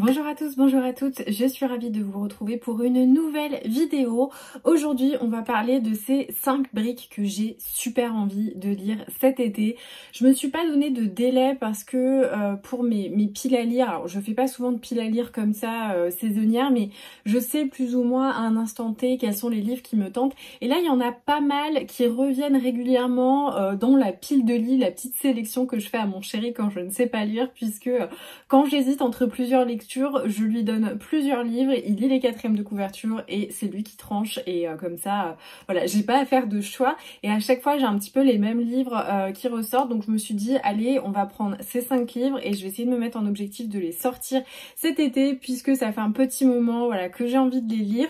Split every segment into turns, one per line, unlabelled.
Bonjour à tous, bonjour à toutes, je suis ravie de vous retrouver pour une nouvelle vidéo. Aujourd'hui, on va parler de ces 5 briques que j'ai super envie de lire cet été. Je me suis pas donné de délai parce que pour mes piles à lire, alors je fais pas souvent de piles à lire comme ça saisonnières, mais je sais plus ou moins à un instant T quels sont les livres qui me tentent. Et là, il y en a pas mal qui reviennent régulièrement dans la pile de lit, la petite sélection que je fais à mon chéri quand je ne sais pas lire, puisque quand j'hésite entre plusieurs lectures, je lui donne plusieurs livres, il lit les 4e de couverture et c'est lui qui tranche et comme ça, voilà, j'ai pas à faire de choix et à chaque fois j'ai un petit peu les mêmes livres qui ressortent, donc je me suis dit allez, on va prendre ces 5 livres et je vais essayer de me mettre en objectif de les sortir cet été puisque ça fait un petit moment, voilà, que j'ai envie de les lire.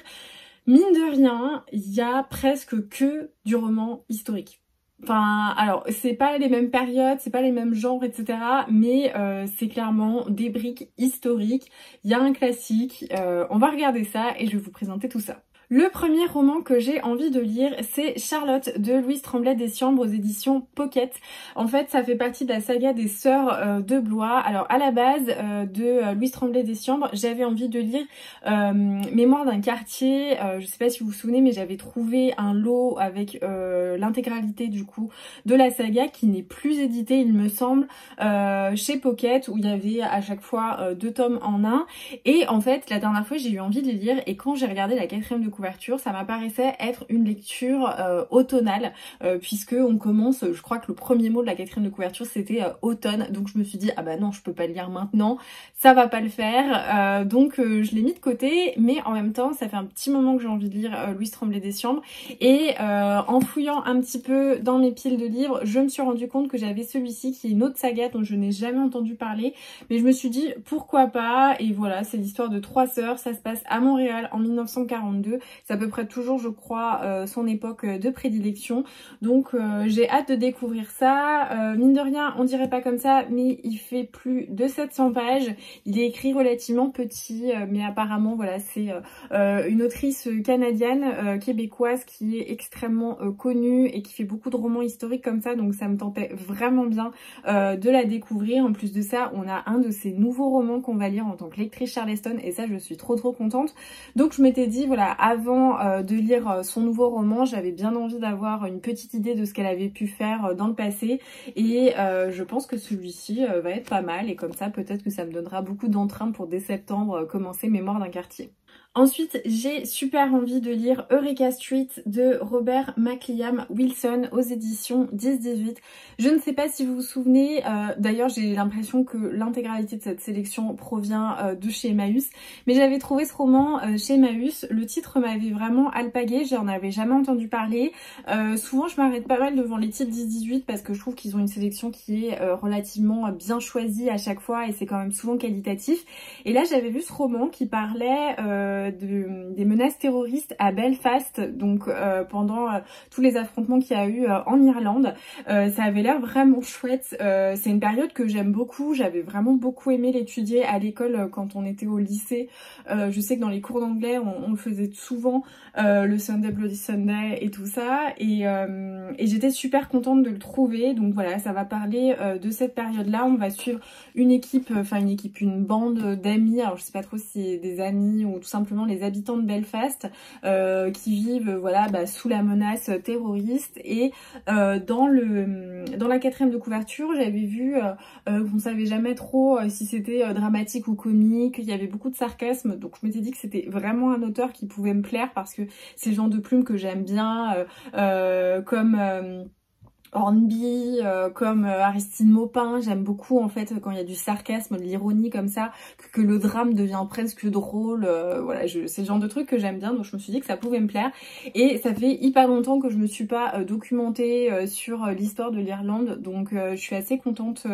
Mine de rien, il y a presque que du roman historique. Enfin, alors, c'est pas les mêmes périodes, c'est pas les mêmes genres, etc. Mais c'est clairement des briques historiques. Il y a un classique. On va regarder ça et je vais vous présenter tout ça. Le premier roman que j'ai envie de lire, c'est Charlotte de Louise Tremblay-Dessiambres aux éditions Pocket. En fait, ça fait partie de la saga des Sœurs de Blois. Alors, à la base de Louise Tremblay-Dessiambres, j'avais envie de lire Mémoire d'un quartier. Je sais pas si vous vous souvenez, mais j'avais trouvé un lot avec l'intégralité du coup de la saga qui n'est plus édité, il me semble, chez Pocket, où il y avait à chaque fois 2 tomes en un. Et en fait, la dernière fois, j'ai eu envie de les lire et quand j'ai regardé la 4e de couverture, ça m'apparaissait être une lecture automnale puisque on commence, je crois que le premier mot de la 4e de couverture c'était automne, donc je me suis dit ah bah non, je peux pas le lire maintenant, ça va pas le faire, donc je l'ai mis de côté, mais en même temps ça fait un petit moment que j'ai envie de lire Louise Tremblay-Dessiambres et en fouillant un petit peu dans mes piles de livres, je me suis rendu compte que j'avais celui-ci qui est une autre saga dont je n'ai jamais entendu parler, mais je me suis dit pourquoi pas, et voilà, c'est l'histoire de 3 sœurs, ça se passe à Montréal en 1942. C'est à peu près toujours, je crois, son époque de prédilection. Donc j'ai hâte de découvrir ça. Mine de rien, on dirait pas comme ça, mais il fait plus de 700 pages. Il est écrit relativement petit, mais apparemment, voilà, c'est une autrice canadienne, québécoise, qui est extrêmement connue et qui fait beaucoup de romans historiques comme ça. Donc ça me tentait vraiment bien de la découvrir. En plus de ça, on a un de ces nouveaux romans qu'on va lire en tant que lectrice Charleston et ça, je suis trop contente. Donc je m'étais dit, voilà, avant de lire son nouveau roman, j'avais bien envie d'avoir une petite idée de ce qu'elle avait pu faire dans le passé et je pense que celui-ci va être pas mal et comme ça peut-être que ça me donnera beaucoup d'entrain pour dès septembre commencer Mémoire d'un quartier. Ensuite, j'ai super envie de lire Eureka Street de Robert McLiam Wilson aux éditions 10-18. Je ne sais pas si vous vous souvenez, d'ailleurs j'ai l'impression que l'intégralité de cette sélection provient de chez Emmaüs, mais j'avais trouvé ce roman chez Emmaüs, le titre m'avait vraiment alpagué, j'en avais jamais entendu parler. Souvent je m'arrête pas mal devant les titres 10-18 parce que je trouve qu'ils ont une sélection qui est relativement bien choisie à chaque fois et c'est quand même souvent qualitatif. Et là j'avais vu ce roman qui parlait des menaces terroristes à Belfast, donc pendant tous les affrontements qu'il y a eu en Irlande. Ça avait l'air vraiment chouette, c'est une période que j'aime beaucoup, j'avais vraiment beaucoup aimé l'étudier à l'école quand on était au lycée. Je sais que dans les cours d'anglais on le faisait souvent, le Sunday Bloody Sunday et tout ça, et j'étais super contente de le trouver. Donc voilà, ça va parler de cette période là, on va suivre une équipe, une bande d'amis, alors je sais pas trop si c'est des amis ou tout simplement les habitants de Belfast qui vivent voilà sous la menace terroriste et dans la 4e de couverture j'avais vu qu'on savait jamais trop si c'était dramatique ou comique, il y avait beaucoup de sarcasme, donc je m'étais dit que c'était vraiment un auteur qui pouvait me plaire parce que c'est le genre de plume que j'aime bien, comme Hornby, comme Aristide Maupin, j'aime beaucoup en fait quand il y a du sarcasme, de l'ironie comme ça, que le drame devient presque drôle, voilà, c'est le genre de truc que j'aime bien, donc je me suis dit que ça pouvait me plaire. Et ça fait hyper longtemps que je me suis pas documentée sur l'histoire de l'Irlande, donc je suis assez contente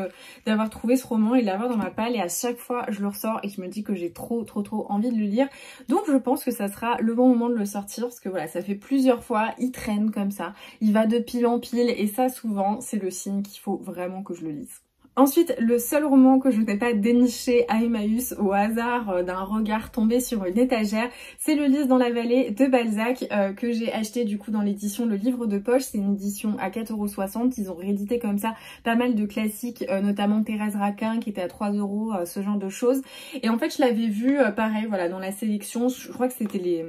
d'avoir trouvé ce roman et de l'avoir dans ma palle, et à chaque fois je le ressors et je me dis que j'ai trop envie de le lire, donc je pense que ça sera le bon moment de le sortir, parce que voilà, ça fait plusieurs fois, il traîne comme ça, il va de pile en pile, et ça souvent c'est le signe qu'il faut vraiment que je le lise. Ensuite, le seul roman que je n'ai pas déniché à Emmaüs au hasard d'un regard tombé sur une étagère, c'est Le Lys dans la vallée de Balzac que j'ai acheté du coup dans l'édition Le Livre de Poche. C'est une édition à 4,60 €. Ils ont réédité comme ça pas mal de classiques, notamment Thérèse Raquin qui était à 3 €, ce genre de choses. Et en fait, je l'avais vu pareil, voilà, dans la sélection. Je crois que c'était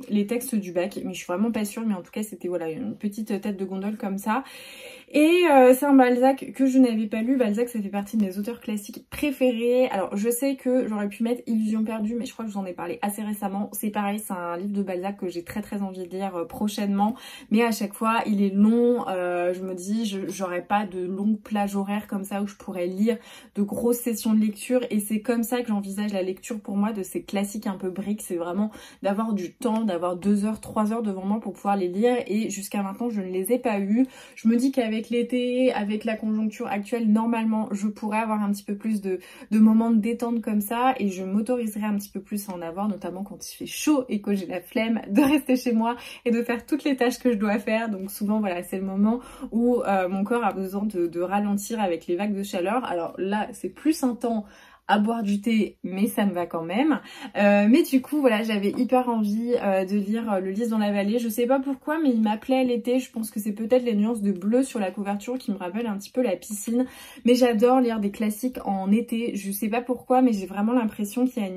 les textes du bac, mais je suis vraiment pas sûre. Mais en tout cas, c'était voilà une petite tête de gondole comme ça. Et c'est un Balzac que je n'avais pas lu. Balzac, ça fait partie de mes auteurs classiques préférés. Alors je sais que j'aurais pu mettre Illusion perdue, mais je crois que je vous en ai parlé assez récemment. C'est pareil, c'est un livre de Balzac que j'ai très envie de lire prochainement. Mais à chaque fois, il est long. Je me dis, j'aurais pas de longue plage horaire comme ça où je pourrais lire de grosses sessions de lecture. Et c'est comme ça que j'envisage la lecture pour moi de ces classiques un peu briques. C'est vraiment d'avoir du temps, d'avoir 2 heures, 3 heures devant moi pour pouvoir les lire. Et jusqu'à maintenant, je ne les ai pas eus. Je me dis qu'avec l'été, avec la conjoncture actuelle, normalement je pourrais avoir un petit peu plus de moments de détente comme ça et je m'autoriserai un petit peu plus à en avoir, notamment quand il fait chaud et que j'ai la flemme de rester chez moi et de faire toutes les tâches que je dois faire. Donc souvent voilà, c'est le moment où mon corps a besoin de ralentir avec les vagues de chaleur. Alors là c'est plus un temps à boire du thé, mais ça me va quand même. Mais du coup, voilà, j'avais hyper envie de lire Le Lys dans la vallée. Je sais pas pourquoi, mais il m'appelait à l'été. Je pense que c'est peut-être les nuances de bleu sur la couverture qui me rappellent un petit peu la piscine. Mais j'adore lire des classiques en été. Je sais pas pourquoi, mais j'ai vraiment l'impression qu'il y a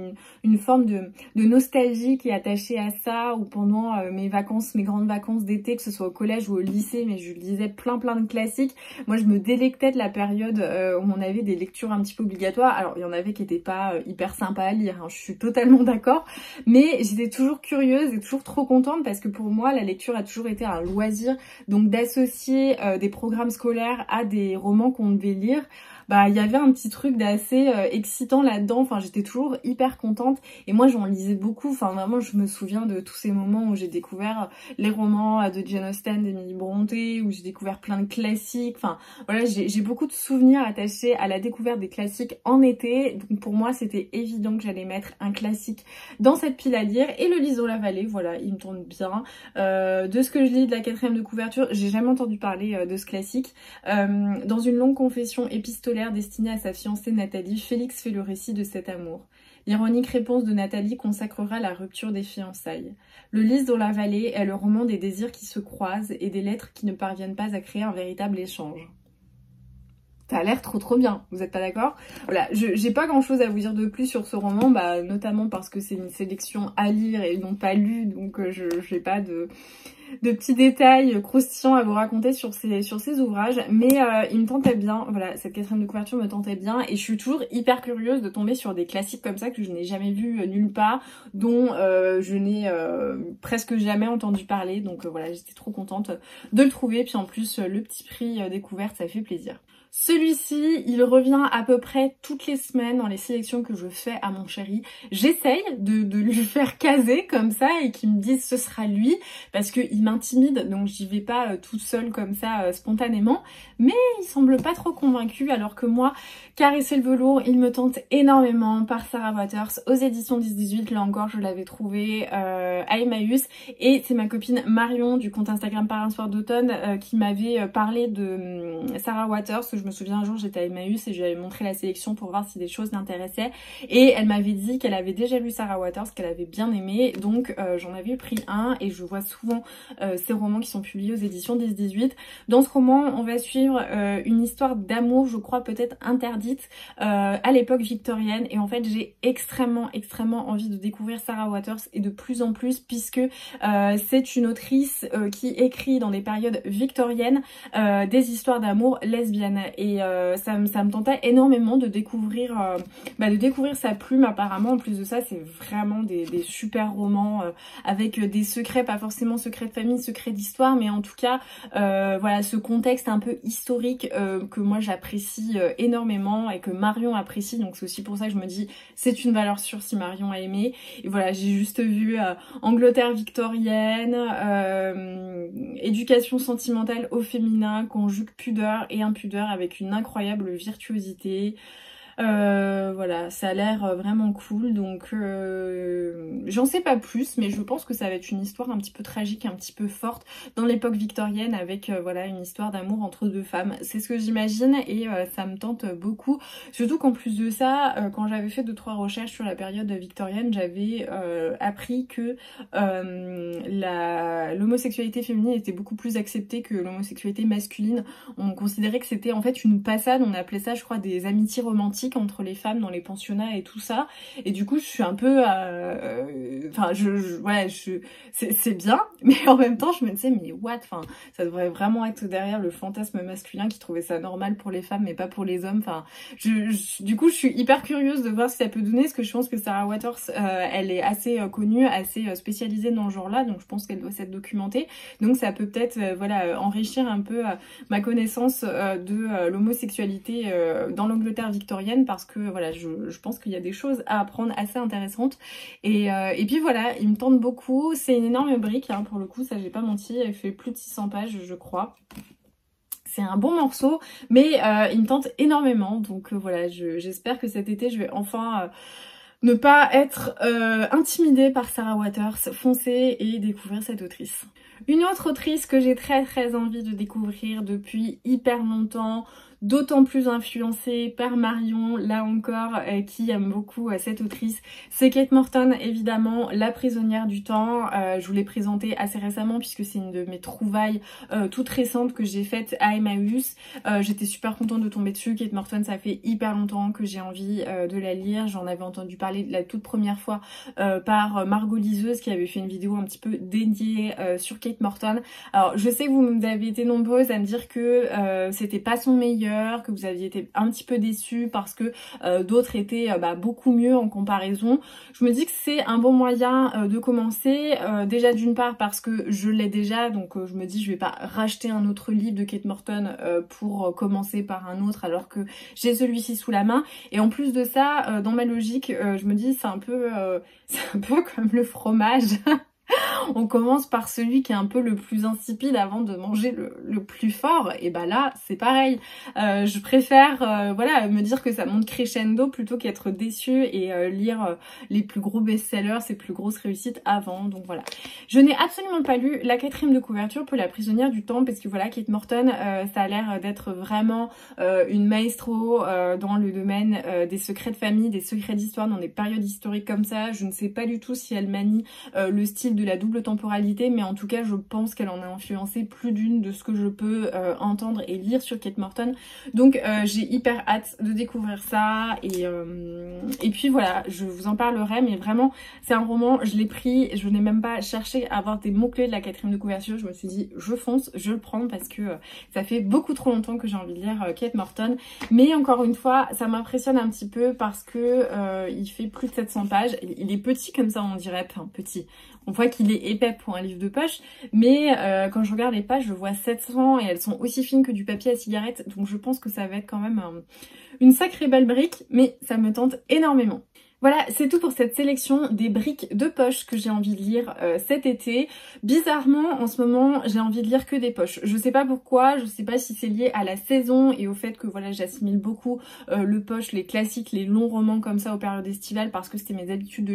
une forme de nostalgie qui est attachée à ça. Ou pendant mes vacances, mes grandes vacances d'été, que ce soit au collège ou au lycée, mais je lisais plein de classiques. Moi, je me délectais de la période où on avait des lectures un petit peu obligatoires. Alors, il y en avait qui n'étaient pas hyper sympas à lire, hein, je suis totalement d'accord, mais j'étais toujours curieuse et toujours trop contente parce que pour moi la lecture a toujours été un loisir, donc d'associer des programmes scolaires à des romans qu'on devait lire, bah il y avait un petit truc d'assez excitant là-dedans. Enfin j'étais toujours hyper contente et moi j'en lisais beaucoup. Enfin vraiment je me souviens de tous ces moments où j'ai découvert les romans de Jane Austen, d'Emily Brontë, où j'ai découvert plein de classiques. Enfin voilà, j'ai beaucoup de souvenirs attachés à la découverte des classiques en été. Donc pour moi c'était évident que j'allais mettre un classique dans cette pile à lire. Et Le Lys dans la vallée, voilà, il me tourne bien. De ce que je lis de la 4e de couverture, j'ai jamais entendu parler de ce classique. Dans une longue confession épistolaire destinée à sa fiancée Nathalie, Félix fait le récit de cet amour. L'ironique réponse de Nathalie consacrera la rupture des fiançailles. Le Lys dans la vallée est le roman des désirs qui se croisent et des lettres qui ne parviennent pas à créer un véritable échange. Ça a l'air trop bien, vous êtes pas d'accord? Voilà, j'ai pas grand chose à vous dire de plus sur ce roman, bah notamment parce que c'est une sélection à lire et non pas lue, donc je n'ai pas de petits détails croustillants à vous raconter sur ces ouvrages, mais il me tentait bien, voilà, cette 4e de couverture me tentait bien et je suis toujours hyper curieuse de tomber sur des classiques comme ça que je n'ai jamais vu nulle part, dont je n'ai presque jamais entendu parler, donc voilà, j'étais trop contente de le trouver, puis en plus le petit prix découverte, ça fait plaisir. Celui-ci, il revient à peu près toutes les semaines dans les sélections que je fais à mon chéri. J'essaye de lui faire caser comme ça et qu'il me dise ce sera lui parce qu'il m'intimide, donc j'y vais pas toute seule comme ça spontanément. Mais il semble pas trop convaincu alors que moi, Caresser le velours, il me tente énormément par Sarah Waters aux éditions 10-18. Là encore, je l'avais trouvé à Emmaüs et c'est ma copine Marion du compte Instagram Par un soir d'automne qui m'avait parlé de Sarah Waters. Je me souviens un jour j'étais à Emmaüs et je lui avais montré la sélection pour voir si des choses l'intéressaient et elle m'avait dit qu'elle avait déjà lu Sarah Waters, qu'elle avait bien aimé, donc j'en avais pris un et je vois souvent ces romans qui sont publiés aux éditions 10-18. Dans ce roman on va suivre une histoire d'amour, je crois peut-être interdite à l'époque victorienne et en fait j'ai extrêmement envie de découvrir Sarah Waters et de plus en plus puisque c'est une autrice qui écrit dans des périodes victoriennes des histoires d'amour lesbiennes. Et ça me tentait énormément de découvrir sa plume apparemment. En plus de ça, c'est vraiment des super romans avec des secrets, pas forcément secrets de famille, secrets d'histoire, mais en tout cas, voilà, ce contexte un peu historique que moi j'apprécie énormément et que Marion apprécie. Donc c'est aussi pour ça que je me dis, c'est une valeur sûre si Marion a aimé. Et voilà, j'ai juste vu Angleterre victorienne, éducation sentimentale au féminin, conjugue pudeur et impudeur avec une incroyable virtuosité. Voilà, ça a l'air vraiment cool, donc j'en sais pas plus, mais je pense que ça va être une histoire un petit peu tragique, un petit peu forte dans l'époque victorienne avec voilà une histoire d'amour entre deux femmes. C'est ce que j'imagine et ça me tente beaucoup. Surtout qu'en plus de ça, quand j'avais fait 2-3 recherches sur la période victorienne, j'avais appris que l'homosexualité féminine était beaucoup plus acceptée que l'homosexualité masculine. On considérait que c'était en fait une passade, on appelait ça je crois des amitiés romantiques entre les femmes dans les pensionnats et tout ça, et du coup je suis un peu enfin ouais, c'est bien, mais en même temps je me disais mais what, enfin ça devrait vraiment être derrière le fantasme masculin qui trouvait ça normal pour les femmes mais pas pour les hommes. Enfin du coup je suis hyper curieuse de voir si ça peut donner, parce que je pense que Sarah Waters elle est assez connue, assez spécialisée dans ce genre là, donc je pense qu'elle doit s'être documentée, donc ça peut peut-être voilà enrichir un peu ma connaissance de l'homosexualité dans l'Angleterre victorienne, parce que voilà je pense qu'il y a des choses à apprendre assez intéressantes, et puis voilà, il me tente beaucoup. C'est une énorme brique hein, pour le coup, ça j'ai pas menti, elle fait plus de 600 pages je crois. C'est un bon morceau, mais il me tente énormément, donc voilà, j'espère que cet été je vais enfin ne pas être intimidée par Sarah Waters, foncer et découvrir cette autrice. Une autre autrice que j'ai très envie de découvrir depuis hyper longtemps, d'autant plus influencée par Marion, là encore, qui aime beaucoup cette autrice, c'est Kate Morton, évidemment, La prisonnière du temps. Je vous l'ai présentée assez récemment puisque c'est une de mes trouvailles toutes récentes que j'ai faites à Emmaüs. J'étais super contente de tomber dessus. Kate Morton, ça fait hyper longtemps que j'ai envie de la lire. J'en avais entendu parler la toute première fois par Margot Liseuse qui avait fait une vidéo un petit peu dédiée sur Kate Morton. Alors je sais que vous avez été nombreuses à me dire que c'était pas son meilleur, que vous aviez été un petit peu déçus parce que d'autres étaient beaucoup mieux en comparaison. Je me dis que c'est un bon moyen de commencer, déjà d'une part parce que je l'ai déjà, donc je me dis je vais pas racheter un autre livre de Kate Morton pour commencer par un autre alors que j'ai celui-ci sous la main, et en plus de ça dans ma logique je me dis c'est un peu comme le fromage. On commence par celui qui est un peu le plus insipide avant de manger le plus fort, et bah là c'est pareil. Je préfère voilà me dire que ça monte crescendo plutôt qu'être déçue et lire les plus gros best-sellers, ses plus grosses réussites avant. Donc voilà, je n'ai absolument pas lu la 4e de couverture pour La prisonnière du temps, parce que voilà, Kate Morton ça a l'air d'être vraiment une maestro dans le domaine des secrets de famille, des secrets d'histoire dans des périodes historiques comme ça. Je ne sais pas du tout si elle manie le style de la double temporalité, mais en tout cas je pense qu'elle en a influencé plus d'une de ce que je peux entendre et lire sur Kate Morton. Donc j'ai hyper hâte de découvrir ça, et puis voilà, je vous en parlerai, mais vraiment c'est un roman, je l'ai pris, je n'ai même pas cherché à avoir des mots-clés de la 4e de couverture, je me suis dit je fonce, je le prends parce que ça fait beaucoup trop longtemps que j'ai envie de lire Kate Morton, mais encore une fois ça m'impressionne un petit peu parce que il fait plus de 700 pages, il est petit comme ça on dirait, enfin petit, on voit qu'il est épais pour un livre de poche, mais quand je regarde les pages, je vois 700 et elles sont aussi fines que du papier à cigarette, donc je pense que ça va être quand même une sacrée belle brique, mais ça me tente énormément. Voilà, c'est tout pour cette sélection des briques de poche que j'ai envie de lire cet été. Bizarrement, en ce moment, j'ai envie de lire que des poches. Je sais pas pourquoi, je sais pas si c'est lié à la saison et au fait que voilà, j'assimile beaucoup le poche, les classiques, les longs romans comme ça aux périodes estivales, parce que c'était mes habitudes de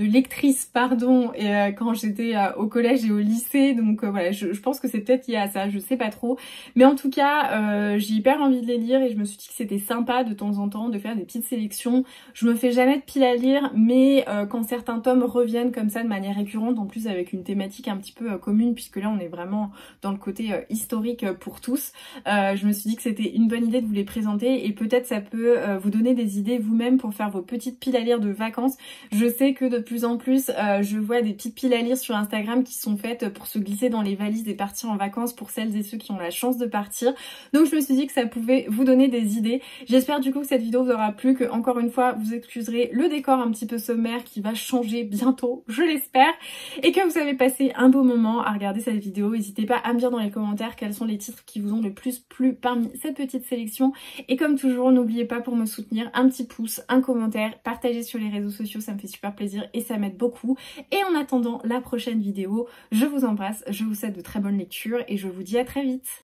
lectrice, pardon, et quand j'étais au collège et au lycée. Donc voilà, je pense que c'est peut-être lié à ça, je sais pas trop. Mais en tout cas, j'ai hyper envie de les lire et je me suis dit que c'était sympa de temps en temps de faire des petites sélections. Je me fais jamais de pile à lire, mais quand certains tomes reviennent comme ça de manière récurrente, en plus avec une thématique un petit peu commune, puisque là on est vraiment dans le côté historique pour tous, je me suis dit que c'était une bonne idée de vous les présenter, et peut-être ça peut vous donner des idées vous-même pour faire vos petites piles à lire de vacances. Je sais que de plus en plus je vois des petites piles à lire sur Instagram qui sont faites pour se glisser dans les valises et partir en vacances pour celles et ceux qui ont la chance de partir, donc je me suis dit que ça pouvait vous donner des idées. J'espère du coup que cette vidéo vous aura plu, que encore une fois vous excuserez le décor un petit peu sommaire qui va changer bientôt, je l'espère, et que vous avez passé un beau moment à regarder cette vidéo. N'hésitez pas à me dire dans les commentaires quels sont les titres qui vous ont le plus plu parmi cette petite sélection, et comme toujours n'oubliez pas, pour me soutenir, un petit pouce, un commentaire, partagez sur les réseaux sociaux, ça me fait super plaisir et ça m'aide beaucoup. Et en attendant la prochaine vidéo, je vous embrasse, je vous souhaite de très bonnes lectures et je vous dis à très vite.